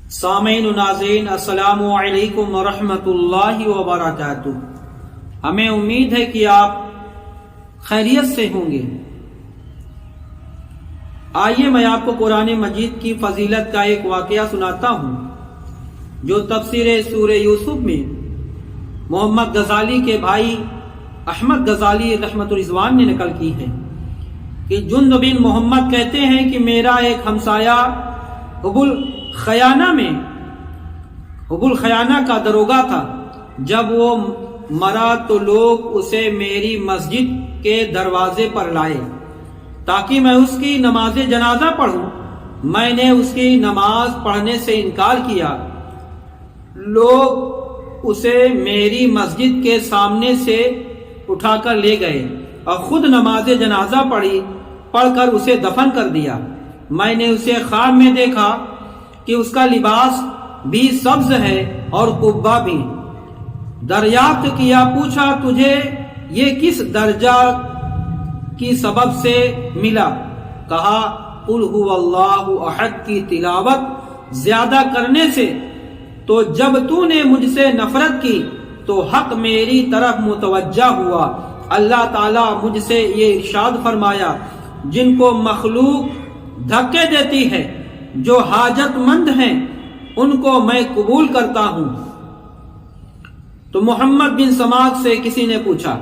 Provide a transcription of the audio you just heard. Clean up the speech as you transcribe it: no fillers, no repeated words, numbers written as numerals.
سامعین و ناظرین، السلام علیکم ورحمۃ اللہ وبرکاتہ۔ ہمیں امید ہے کہ آپ خیریت سے ہوں گے۔ آئیے میں آپ کو قرآن مجید کی فضیلت کا ایک واقعہ سناتا ہوں جو تفسیر سورہ یوسف میں محمد غزالی کے بھائی احمد غزالی رحمت الرضوان نے نقل کی ہے کہ جند بن محمد کہتے ہیں کہ میرا ایک ہمسایہ حب الخیانہ کا داروغہ تھا۔ جب وہ مرا تو لوگ اسے میری مسجد کے دروازے پر لائے تاکہ میں اس کی نماز جنازہ پڑھوں۔ میں نے اس کی نماز پڑھنے سے انکار کیا۔ لوگ اسے میری مسجد کے سامنے سے اٹھا کر لے گئے اور خود نماز جنازہ پڑھ کر اسے دفن کر دیا۔ میں نے اسے خواب میں دیکھا کہ اس کا لباس بھی سبز ہے اور قبہ بھی۔ دریافت کیا، پوچھا تجھے یہ کس درجہ کی سبب سے ملا؟ کہا قل هو اللہ احد کی تلاوت زیادہ کرنے سے۔ تو جب تو نے مجھ سے نفرت کی تو حق میری طرف متوجہ ہوا۔ اللہ تعالیٰ مجھ سے یہ ارشاد فرمایا، جن کو مخلوق دھکے دیتی ہے، جو حاجت مند ہیں، ان کو میں قبول کرتا ہوں۔ تو محمد بن سماک سے کسی نے پوچھا